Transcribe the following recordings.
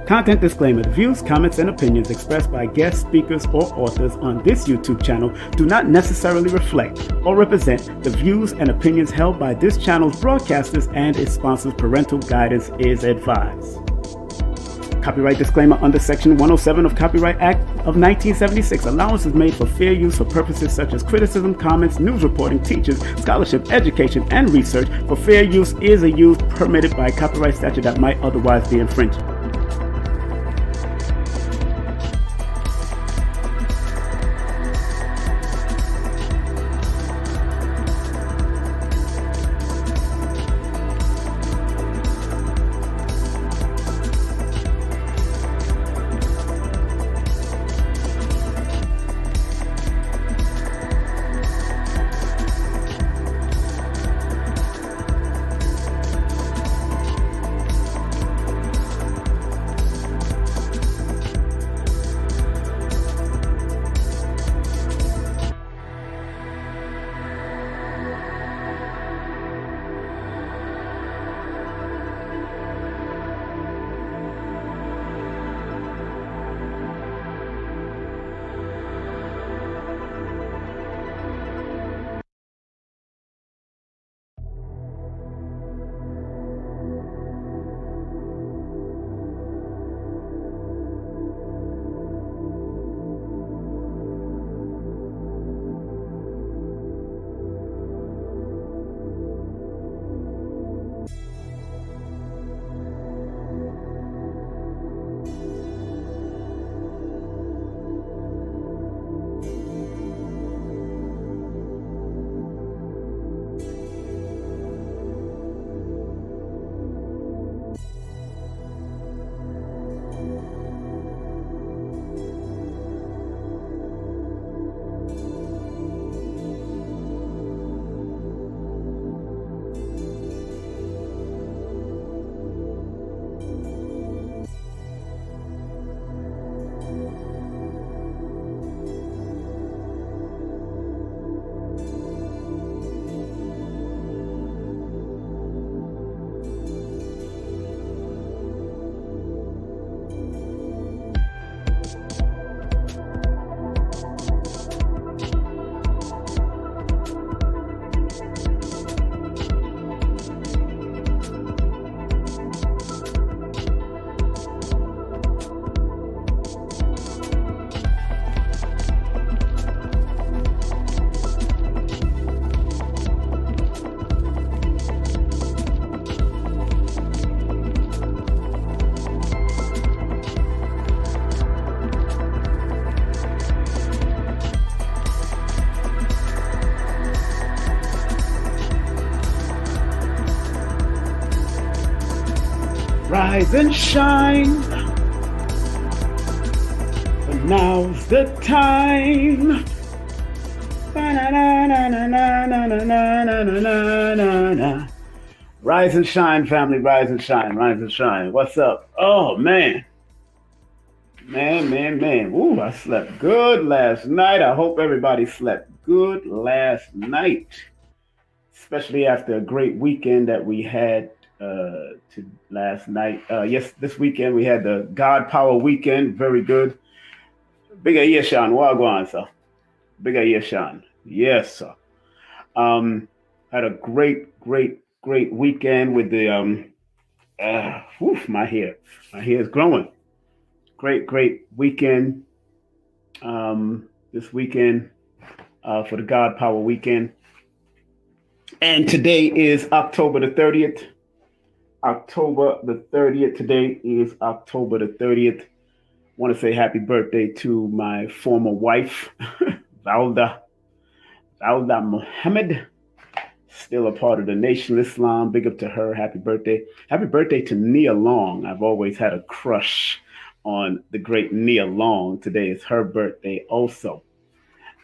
Content disclaimer: the views, comments, and opinions expressed by guest speakers or authors on this YouTube channel do not necessarily reflect or represent the views and opinions held by this channel's broadcasters and its sponsors. Parental guidance is advised. Copyright disclaimer under Section 107 of Copyright Act of 1976. Allowance is made for fair use for purposes such as criticism, comments, news reporting, teachers, scholarship, education, and research. For fair use is a use permitted by copyright statute that might otherwise be infringed. Rise and shine, but now's the time. Rise and shine, family, rise and shine, rise and shine. What's up? Oh, man. Man. Ooh, I slept good last night. I hope everybody slept good last night, especially after a great weekend that we had last night. This weekend we had the God Power Weekend. Very good. Big Yeshan, Wagwan, sir. Big Yeshan. Yes, sir. Had a great weekend with the my hair is growing. Great weekend. This weekend for the God Power Weekend. And today is October the 30th. Today is October the 30th. Want to say happy birthday to my former wife, Valda Mohammed. Still a part of the Nation of Islam. Big up to her. Happy birthday. Happy birthday to Nia Long. I've always had a crush on the great Nia Long. Today is her birthday also.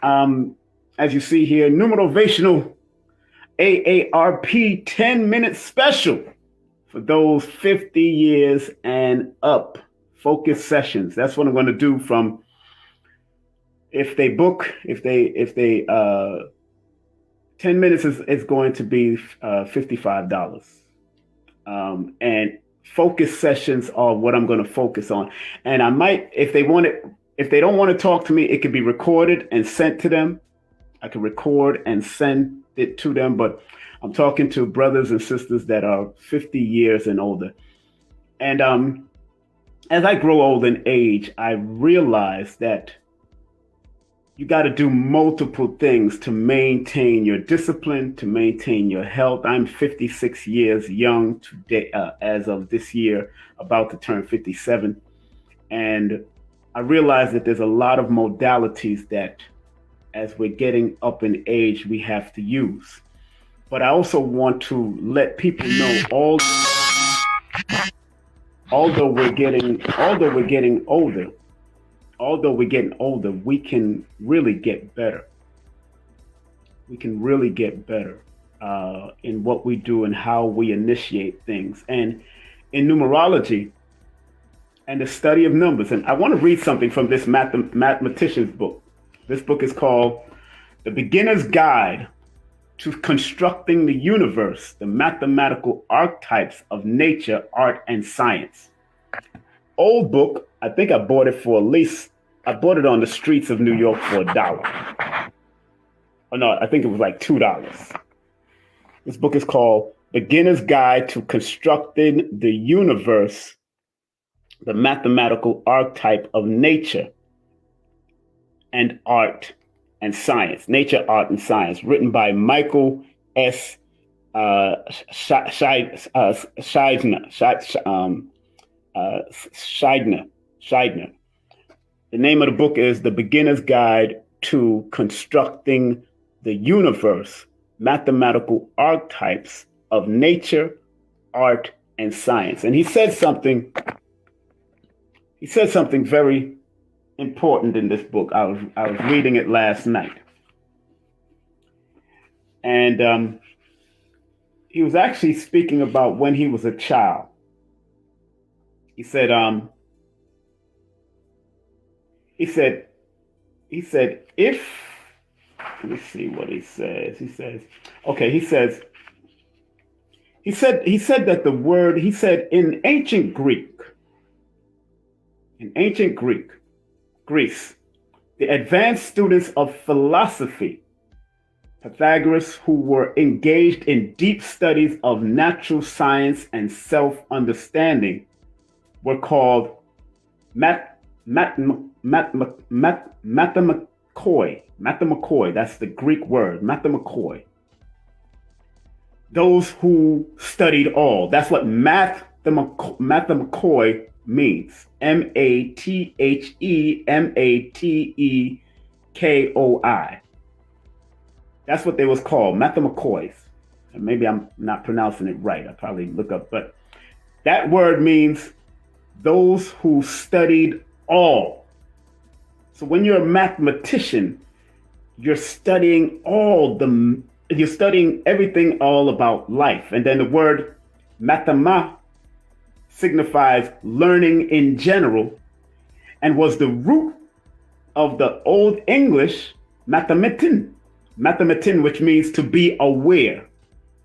As you see here, Numerovational AARP 10-minute special for those 50 years and up. Focus sessions. That's what I'm going to do from, if they 10 minutes is going to be $55. And focus sessions are what I'm going to focus on. And I might, if they don't want to talk to me, it could be recorded and sent to them. I can record and send it to them, but I'm talking to brothers and sisters that are 50 years and older. And as I grow old in age, I realize that you got to do multiple things to maintain your discipline, to maintain your health. I'm 56 years young today, as of this year, about to turn 57. And I realize that there's a lot of modalities that, as we're getting up in age, we have to use. But I also want to let people know, although we're getting older, we can really get better. We can really get better in what we do and how we initiate things. And in numerology and the study of numbers, and I want to read something from this mathematician's book. This book is called The Beginner's Guide to Constructing the Universe, the Mathematical Archetypes of Nature, Art, and Science. Old book. I think I bought it on the streets of New York for $1. Oh no, I think it was like $2. This book is called Beginner's Guide to Constructing the Universe, the Mathematical Archetype of Nature and Art and Science. Nature, Art, and Science, written by Michael S. Scheidner. The name of the book is The Beginner's Guide to Constructing the Universe, Mathematical Archetypes of Nature, Art, and Science. And he said something very important in this book. I was reading it last night. And he was actually speaking about when he was a child. He said, if, let me see what he says. He said that the word, he said in ancient Greece, the advanced students of philosophy, Pythagoras, who were engaged in deep studies of natural science and self-understanding, were called mathemachoi. Mathemachoi, that's the Greek word, mathemachoi. Those who studied all. That's what mathemachoi means. Mathematekoi. That's what they was called, mathemachois. And maybe I'm not pronouncing it right. I'll probably look up, but that word means those who studied all. So when you're a mathematician, you're studying you're studying everything all about life. And then the word mathema signifies learning in general and was the root of the Old English mathematin, which means to be aware.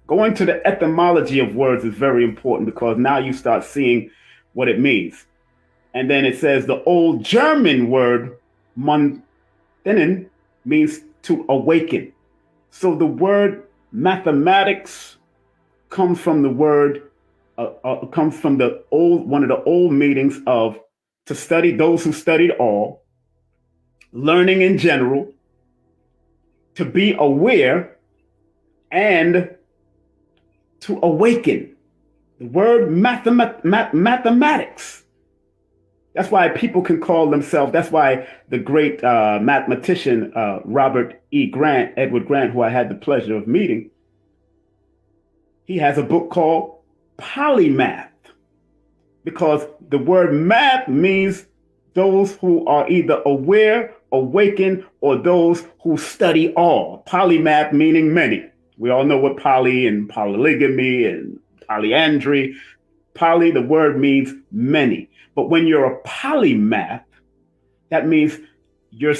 Going to the etymology of words is very important because now you start seeing what it means. And then it says the old German word "monthenen" means to awaken. So the word mathematics comes from the word, comes from one of the old meanings of to study, those who studied all, learning in general, to be aware, and to awaken. The word mathematics. That's why people can call themselves, that's why the great mathematician, Edward Grant, who I had the pleasure of meeting, he has a book called Polymath, because the word math means those who are either aware, awakened, or those who study all. Polymath meaning many. We all know what poly and polygamy and polyandry. Poly, the word means many. But when you're a polymath, that means your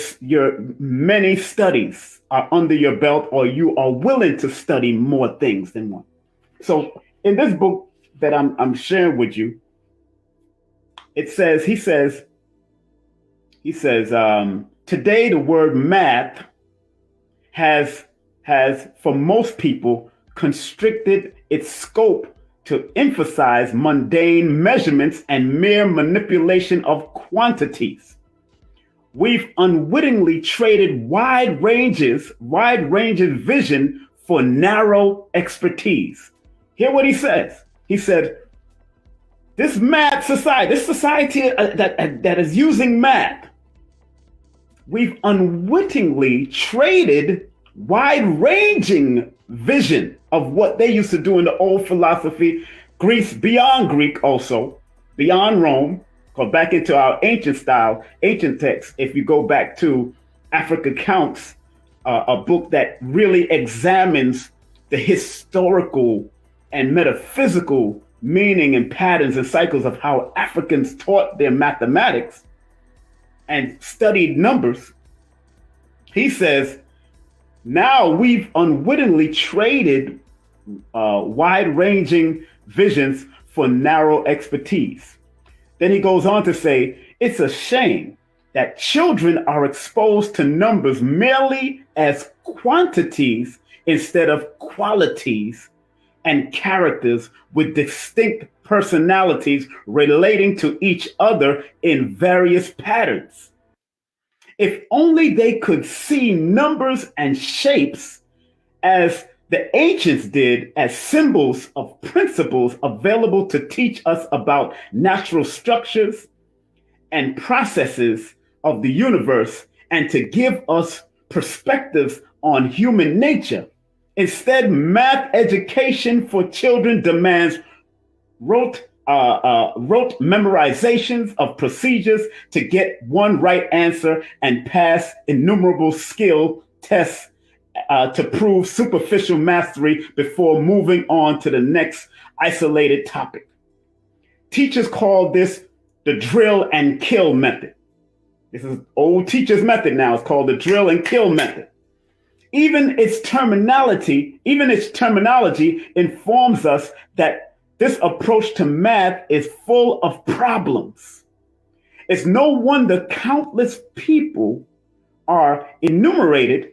many studies are under your belt, or you are willing to study more things than one. So in this book, that I'm sharing with you. It says, today the word math has for most people constricted its scope to emphasize mundane measurements and mere manipulation of quantities. We've unwittingly traded wide ranges vision for narrow expertise. Hear what he says. He said, this society that is using math, we've unwittingly traded wide-ranging vision of what they used to do in the old philosophy, Greece, beyond Greek also, beyond Rome, called back into our ancient texts. If you go back to Africa Counts, a book that really examines the historical and metaphysical meaning and patterns and cycles of how Africans taught their mathematics and studied numbers. He says, now we've unwittingly traded wide-ranging visions for narrow expertise. Then he goes on to say, it's a shame that children are exposed to numbers merely as quantities instead of qualities and characters with distinct personalities relating to each other in various patterns. If only they could see numbers and shapes as the ancients did, as symbols of principles available to teach us about natural structures and processes of the universe and to give us perspectives on human nature. Instead, math education for children demands rote memorizations of procedures to get one right answer and pass innumerable skill tests to prove superficial mastery before moving on to the next isolated topic. Teachers call this the drill and kill method. This is old teachers' method now. It's called the drill and kill method. Even its terminology informs us that this approach to math is full of problems. It's no wonder countless people are enumerated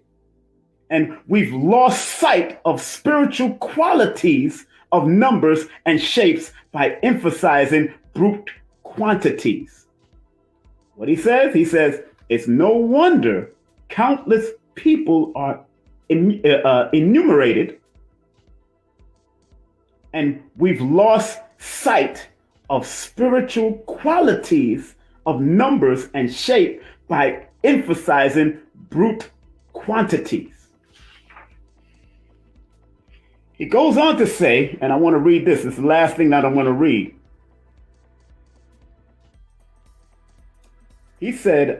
and we've lost sight of spiritual qualities of numbers and shapes by emphasizing brute quantities. What he says, it's no wonder countless people are enumerated and we've lost sight of spiritual qualities of numbers and shape by emphasizing brute quantities. He goes on to say, and I want to read this. It's the last thing that I want to read. He said,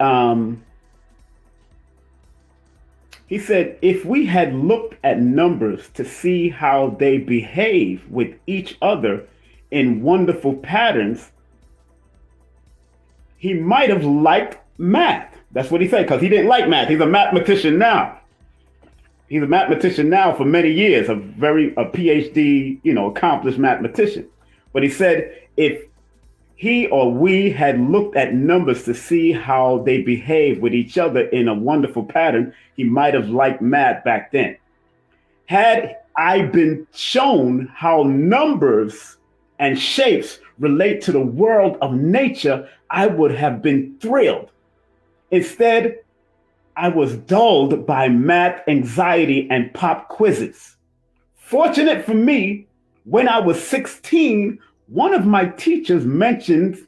if we had looked at numbers to see how they behave with each other in wonderful patterns, he might have liked math. That's what he said, because he didn't like math. He's a mathematician now. He's a mathematician now for many years, a PhD, accomplished mathematician. But he said, if he or we had looked at numbers to see how they behave with each other in a wonderful pattern, he might have liked math back then. Had I been shown how numbers and shapes relate to the world of nature, I would have been thrilled. Instead, I was dulled by math anxiety and pop quizzes. Fortunate for me, when I was 16, one of my teachers mentioned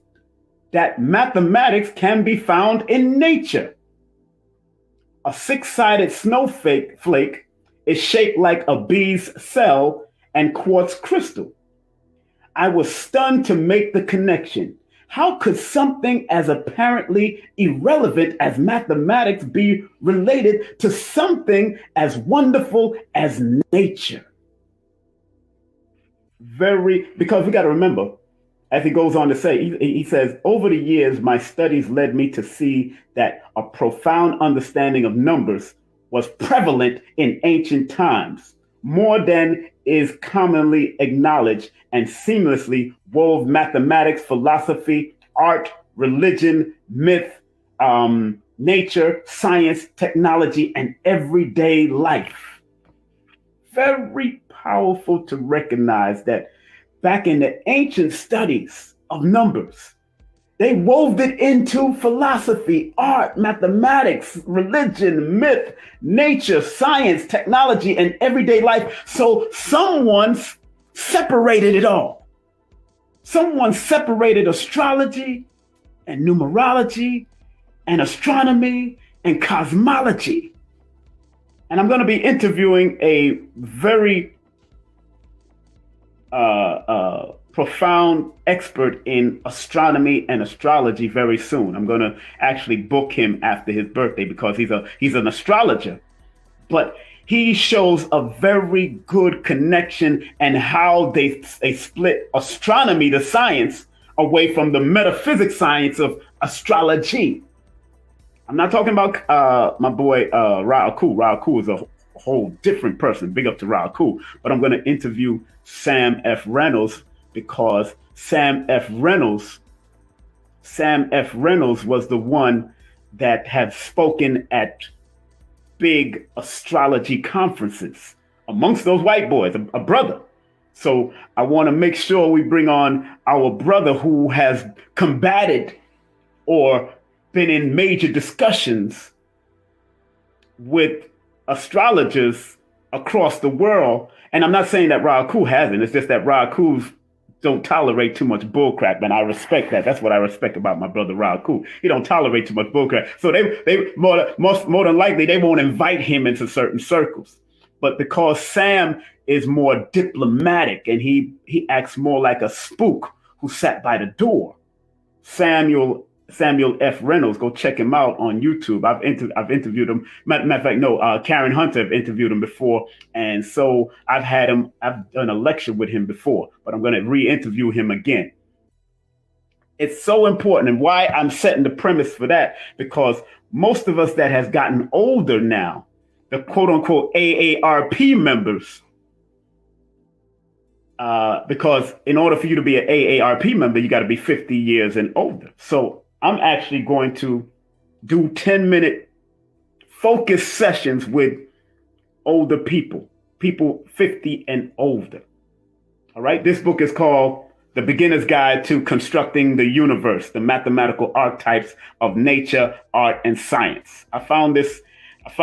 that mathematics can be found in nature. A six-sided snowflake is shaped like a bee's cell and quartz crystal. I was stunned to make the connection. How could something as apparently irrelevant as mathematics be related to something as wonderful as nature? Because we got to remember, as he goes on to say, he says, over the years, my studies led me to see that a profound understanding of numbers was prevalent in ancient times, more than is commonly acknowledged, and seamlessly wove mathematics, philosophy, art, religion, myth, nature, science, technology, and everyday life. Very powerful to recognize that back in the ancient studies of numbers, they wove it into philosophy, art, mathematics, religion, myth, nature, science, technology, and everyday life. So someone separated it all. Someone separated astrology and numerology and astronomy and cosmology. And I'm going to be interviewing a very profound expert in astronomy and astrology very soon. I'm going to actually book him after his birthday because he's an astrologer, but he shows a very good connection and how they split astronomy, the science, away from the metaphysic science of astrology. I'm not talking about my boy Raul. Raul is a whole different person. Big up to Raul. But I'm going to interview Sam F. Reynolds because Sam F. Reynolds was the one that had spoken at big astrology conferences amongst those white boys, a brother. So I want to make sure we bring on our brother who has combated or been in major discussions with astrologers across the world. And I'm not saying that Raul hasn't. It's just that Raul don't tolerate too much bullcrap, and I respect that. That's what I respect about my brother Raul. He don't tolerate too much bullcrap. So they more than likely they won't invite him into certain circles. But because Sam is more diplomatic and he acts more like a spook who sat by the door, Samuel F. Reynolds, go check him out on YouTube. I've interviewed him. Matter of fact, Karen Hunter have interviewed him before, and so I've done a lecture with him before, but I'm going to re-interview him again. It's so important, and why I'm setting the premise for that, because most of us that has gotten older now, the quote-unquote AARP members, because in order for you to be an AARP member, you got to be 50 years and older. So I'm actually going to do 10-minute focus sessions with older people 50 and older. All right. This book is called The Beginner's Guide to Constructing the Universe, the Mathematical Archetypes of Nature, Art, and Science. I found this, I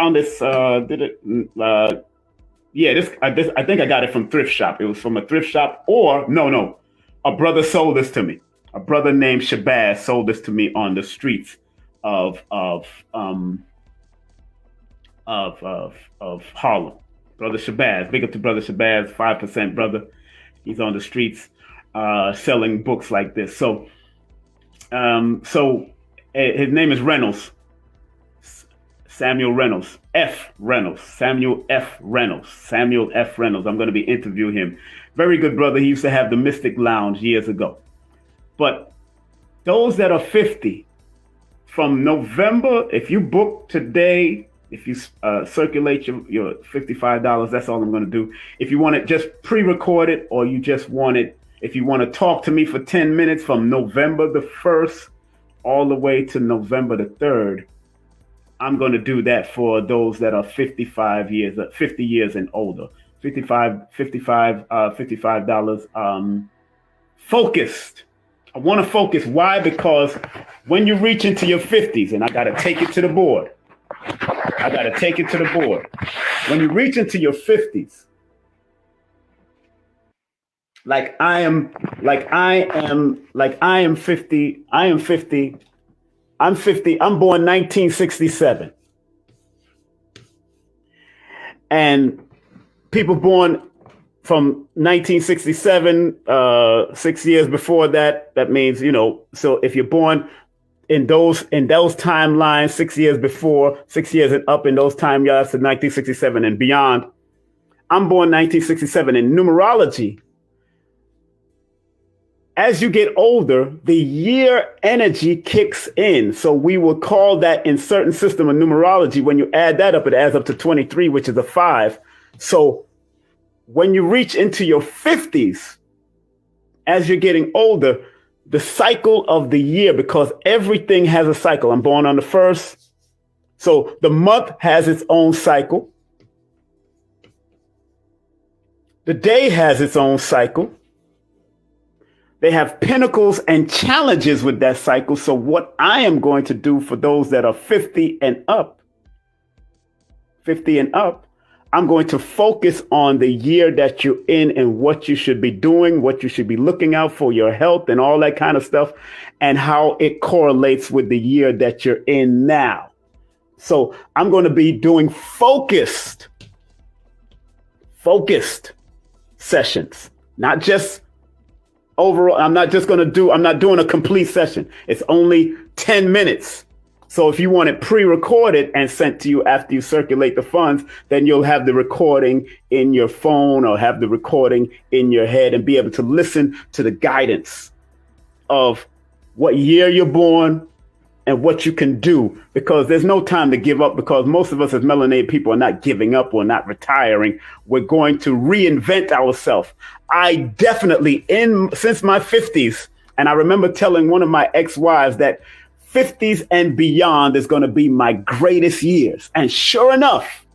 think I got it from thrift shop. It was from a thrift shop, or no, a brother sold this to me. A brother named Shabazz sold this to me on the streets of Harlem. Brother Shabazz, big up to Brother Shabazz, 5% brother. He's on the streets selling books like this. So his name is Reynolds. Samuel F. Reynolds. I'm going to be interviewing him. Very good brother. He used to have the Mystic Lounge years ago. But those that are 50, from November, if you book today, if you circulate your $55, that's all I'm going to do. If you want it just pre-recorded, or you just want it, if you want to talk to me for 10 minutes from November the 1st all the way to November the 3rd, I'm going to do that for those that are 50 years and older. $55 focused. I want to focus. Why? Because when you reach into your 50s, and I got to take it to the board. When you reach into your 50s, I'm 50. I'm 50. I'm born 1967. And people born from 1967, 6 years before that, that means, so if you're born in those timelines, 6 years before, 6 years and up in those time yards to 1967 and beyond, I'm born 1967. In numerology, as you get older, the year energy kicks in. So we will call that, in certain system of numerology, when you add that up, it adds up to 23, which is a 5. So when you reach into your 50s, as you're getting older, the cycle of the year, because everything has a cycle. I'm born on the 1st. So the month has its own cycle. The day has its own cycle. They have pinnacles and challenges with that cycle. So what I am going to do for those that are 50 and up, I'm going to focus on the year that you're in and what you should be doing, what you should be looking out for, your health and all that kind of stuff, and how it correlates with the year that you're in now. So I'm going to be doing focused sessions, not just overall. I'm not doing a complete session. It's only 10 minutes. So if you want it pre-recorded and sent to you after you circulate the funds, then you'll have the recording in your phone or have the recording in your head and be able to listen to the guidance of what year you're born and what you can do, because there's no time to give up, because most of us as melanated people are not giving up or not retiring. We're going to reinvent ourselves. I definitely, since my 50s, and I remember telling one of my ex-wives that 50s and beyond is going to be my greatest years. And sure enough,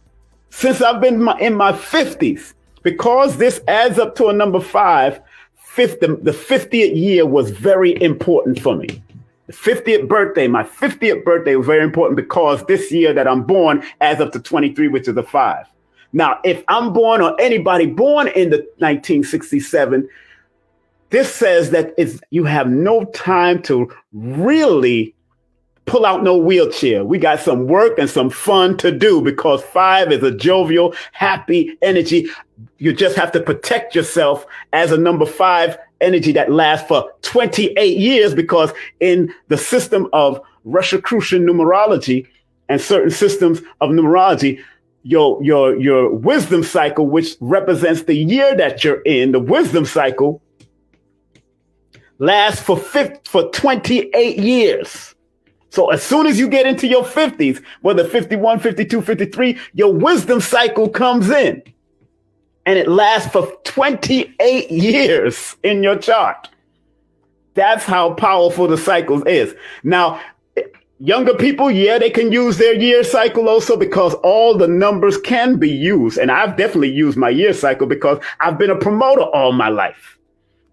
since I've been in my 50s, because this adds up to a number 5, the 50th year was very important for me. The 50th birthday, my 50th birthday was very important because this year that I'm born adds up to 23, which is a 5. Now, if I'm born or anybody born in the 1967, this says that you have no time to really pull out no wheelchair. We got some work and some fun to do, because 5 is a jovial, happy energy. You just have to protect yourself as a number 5 energy that lasts for 28 years, because in the system of Rosicrucian numerology and certain systems of numerology, your wisdom cycle, which represents the year that you're in, the wisdom cycle lasts for 28 years. So as soon as you get into your 50s, whether 51, 52, 53, your wisdom cycle comes in. And it lasts for 28 years in your chart. That's how powerful the cycle is. Now, younger people, they can use their year cycle also, because all the numbers can be used. And I've definitely used my year cycle because I've been a promoter all my life.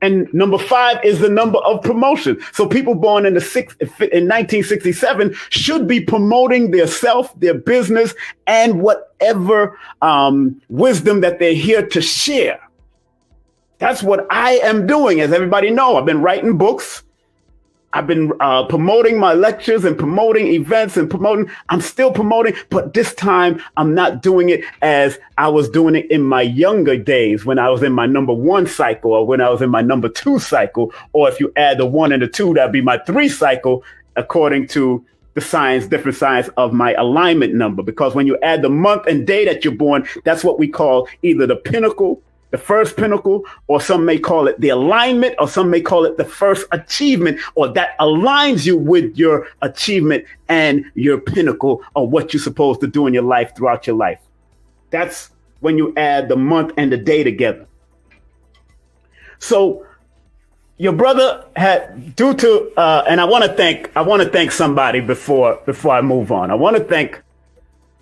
And number 5 is the number of promotion. So people born in 1967 should be promoting their self, their business, and whatever wisdom that they're here to share. That's what I am doing. As everybody know, I've been writing books. I've been promoting my lectures and promoting events and I'm still promoting, but this time I'm not doing it as I was doing it in my younger days, when I was in my number 1 cycle, or when I was in my number 2 cycle, or if you add the 1 and the 2, that'd be my 3 cycle, according to the different science of my alignment number. Because when you add the month and day that you're born, that's what we call either the pinnacle, the first pinnacle, or some may call it the alignment, or some may call it the first achievement, or that aligns you with your achievement and your pinnacle, or what you're supposed to do in your life throughout your life. That's when you add the month and the day together. So your brother had, due to, and I want to thank somebody before I move on. I want to thank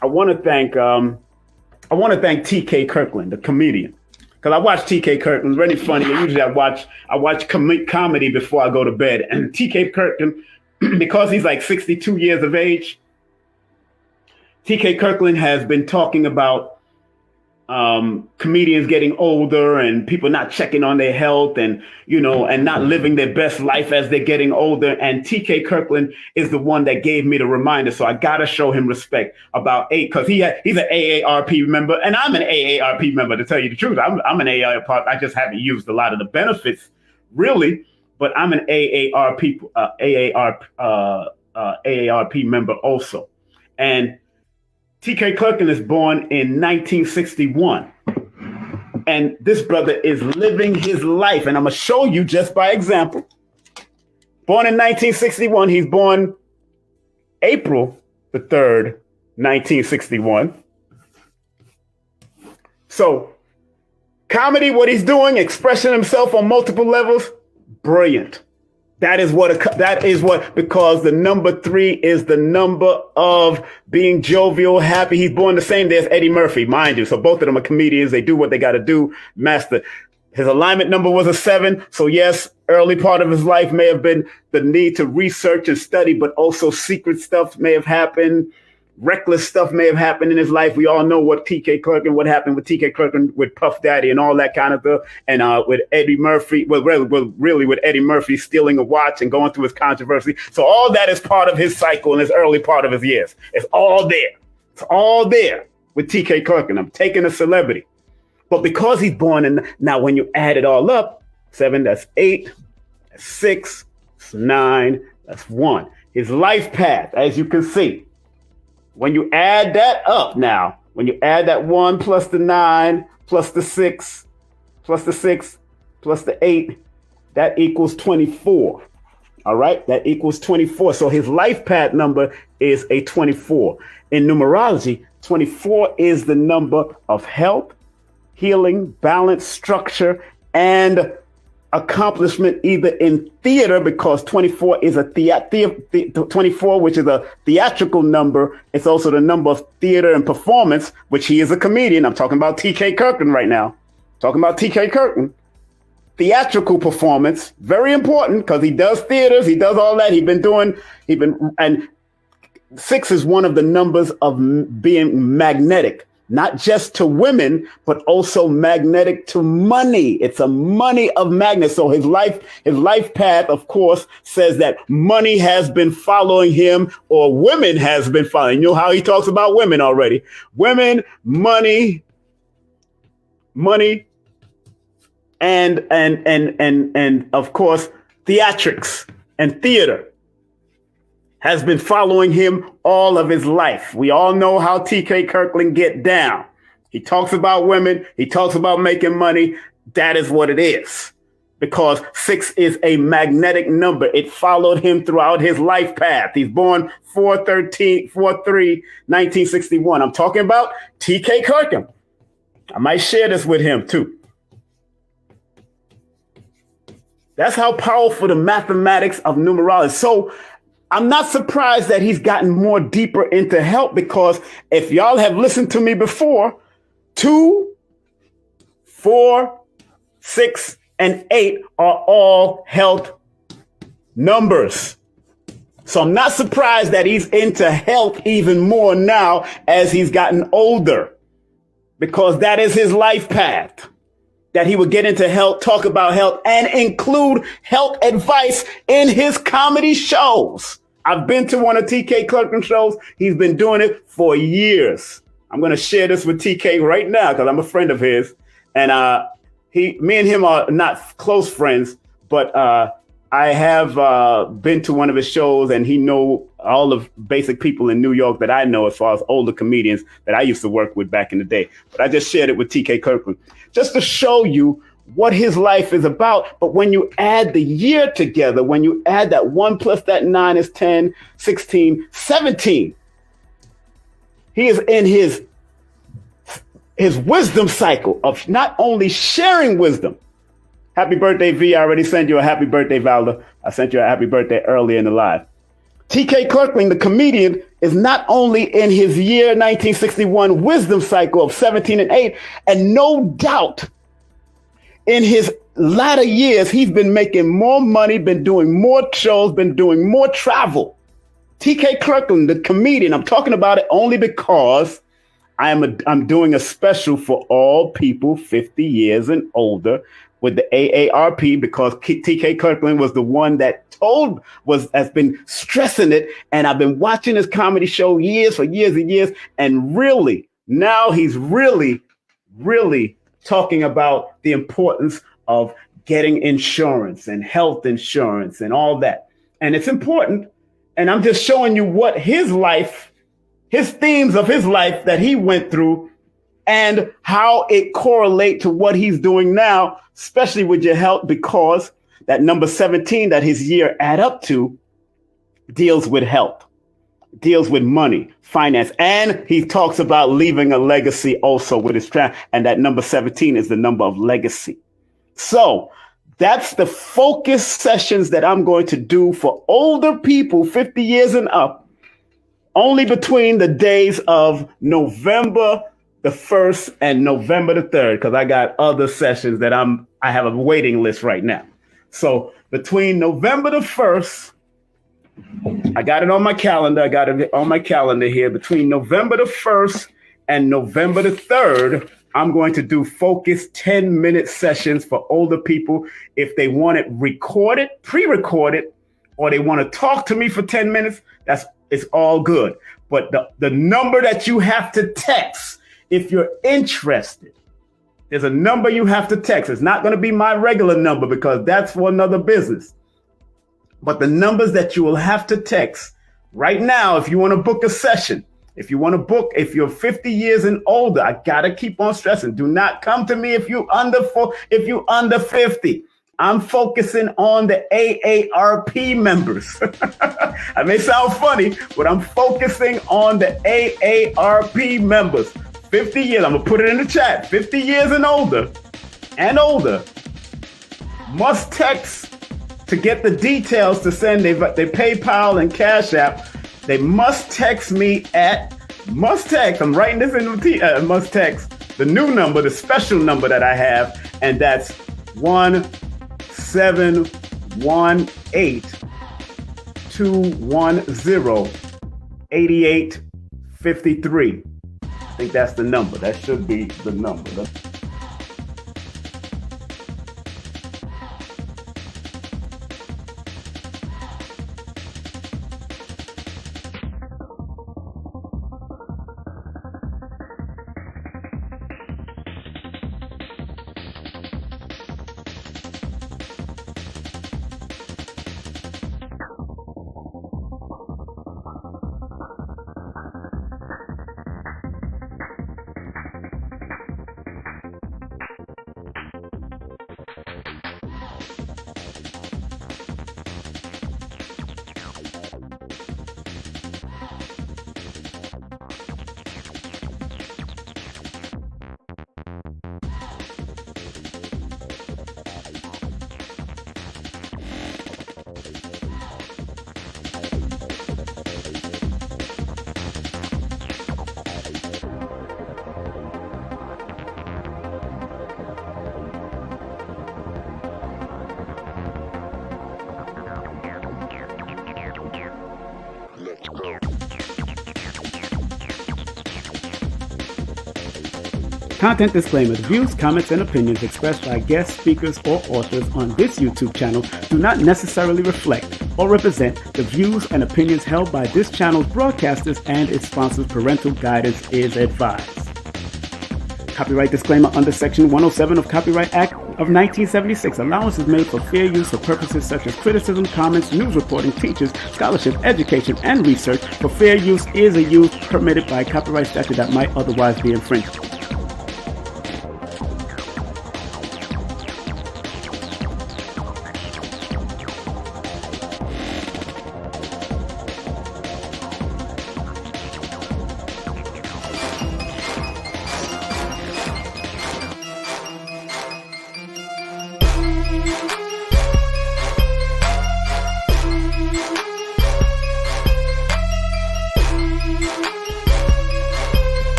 TK Kirkland, the comedian. Because I watch TK Kirkland, really funny. Usually I watch comedy before I go to bed. And TK Kirkland, because he's like 62 years of age, TK Kirkland has been talking about comedians getting older and people not checking on their health and not living their best life as they're getting older. And TK Kirkland is the one that gave me the reminder. So I got to show him respect about because he's an AARP member and I'm an AARP member, to tell you the truth. I'm an AARP. I just haven't used a lot of the benefits really, but I'm an AARP member also. And TK Kirkland is born in 1961. And this brother is living his life. And I'm going to show you just by example. Born in 1961. He's born April the 3rd, 1961. So Comedy, what he's doing, expressing himself on multiple levels, brilliant. That is what, because the number 3 is the number of being jovial, happy. He's born the same day as Eddie Murphy, mind you. So both of them are comedians. They do what they got to do. Master. His alignment number was a 7. So yes, early part of his life may have been the need to research and study, but also secret stuff may have happened. Reckless stuff may have happened in his life. We all know what happened with TK Kirkland, with Puff Daddy and all that kind of stuff. And with Eddie Murphy, really with Eddie Murphy stealing a watch and going through his controversy. So all that is part of his cycle in his early part of his years. It's all there. It's all there with TK Kirkland. I'm taking a celebrity. But because he's born in, now when you add it all up, 7, that's 8, that's 6, that's 9, that's 1. His life path, as you can see, when you add that up now, when you add that 1 plus the 9 plus the 6 plus the 6 plus the 8, that equals 24. All right, that equals 24. So his life path number is a 24. In numerology, 24 is the number of health, healing, balance, structure, and accomplishment, either in theater, because 24 is a 24, which is a theatrical number. It's also the number of theater and performance, which he is a comedian. I'm talking about TK Kirkland right now. Talking about TK Kirkland. Theatrical performance, very important, because he does theaters, he does all that. And 6 is one of the numbers of being magnetic. Not just to women, but also magnetic to money. It's a money of magnet. So his life path, of course, says that money has been following him, or women has been following. You know how he talks about women already. Women, money, and of course, theatrics and theater has been following him all of his life. We all know how TK Kirkland get down. He talks about women. He talks about making money. That is what it is, because 6 is a magnetic number. It followed him throughout his life path. He's born 4/3/1961. I'm talking about TK Kirkland. I might share this with him too. That's how powerful the mathematics of numerology. So I'm not surprised that he's gotten more deeper into health, because if y'all have listened to me before, 2, 4, 6, and 8 are all health numbers. So I'm not surprised that he's into health even more now as he's gotten older, because that is his life path. That he would get into health, talk about health, and include health advice in his comedy shows. I've been to one of TK Kirkland shows. He's been doing it for years. I'm going to share this with TK right now because I'm a friend of his. And me and him are not close friends, but I have been to one of his shows, and he know all the basic people in New York that I know as far as older comedians that I used to work with back in the day. But I just shared it with TK Kirkland just to show you what his life is about. But when you add the year together, when you add that 1 plus that 9 is 10, 16, 17, he is in his wisdom cycle of not only sharing wisdom. Happy birthday, V. I already sent you a happy birthday, Valda. I sent you a happy birthday earlier in the live. TK Kirkland, the comedian, is not only in his year 1961 wisdom cycle of 17 and 8, and no doubt in his latter years, he's been making more money, been doing more shows, been doing more travel. TK Kirkland, the comedian, I'm talking about it only because I'm doing a special for all people 50 years and older with the AARP, because TK Kirkland was the one that has been stressing it. And I've been watching his comedy show for years and years. And really, now he's really talking about the importance of getting insurance and health insurance and all that. And it's important. And I'm just showing you what his themes of his life that he went through and how it correlates to what he's doing now, especially with your health, because that number 17 that his year add up to deals with health. deals with money, finance, and he talks about leaving a legacy also with his and that number 17 is the number of legacy. So that's the focus sessions that I'm going to do for older people, 50 years and up, only between the days of November the 1st and November the 3rd, because I got other sessions that I have a waiting list right now. So between November the 1st, I got it on my calendar. I got it on my calendar here. Between November the 1st and November the 3rd, I'm going to do focused 10-minute sessions for older people. If they want it recorded, pre-recorded, or they want to talk to me for 10 minutes, it's all good. But the number that you have to text, if you're interested, there's a number you have to text. It's not going to be my regular number because that's for another business. But the numbers that you will have to text right now, if you want to book a session, if you're 50 years and older, I got to keep on stressing. Do not come to me if you under 50. I'm focusing on the AARP members. I may sound funny, but I'm focusing on the AARP members. 50 years, I'm going to put it in the chat. 50 years and older, must text to get the details to send their PayPal and Cash App. They must text me I'm writing this in the must text the new number, the special number that I have, and that's 1718-210-8853. I think that's the number. That should be the number. Content disclaimer. The views, comments, and opinions expressed by guest speakers or authors on this YouTube channel do not necessarily reflect or represent the views and opinions held by this channel's broadcasters and its sponsors. Parental guidance is advised. Copyright disclaimer under Section 107 of Copyright Act of 1976. Allowance is made for fair use for purposes such as criticism, comments, news reporting, teachers, scholarship, education, and research. For fair use is a use permitted by copyright statute that might otherwise be infringed.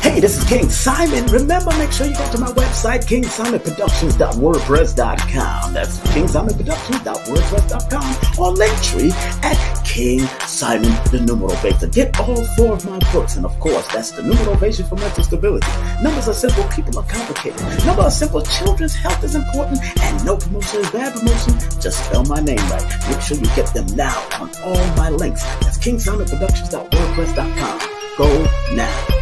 Hey, this is King Simon. Remember, make sure you go to my website, kingsimonproductions.wordpress.com. That's kingsimonproductions.wordpress.com, or Linktree at King Simon the Numerovator. Get all 4 of my books, and of course, that's the Numerovator for mental stability. Numbers are simple, people are complicated. Numbers are simple, children's health is important, and no promotion is bad promotion. Just spell my name right. Make sure you get them now on all my links. That's kingsimonproductions.wordpress.com. Go now.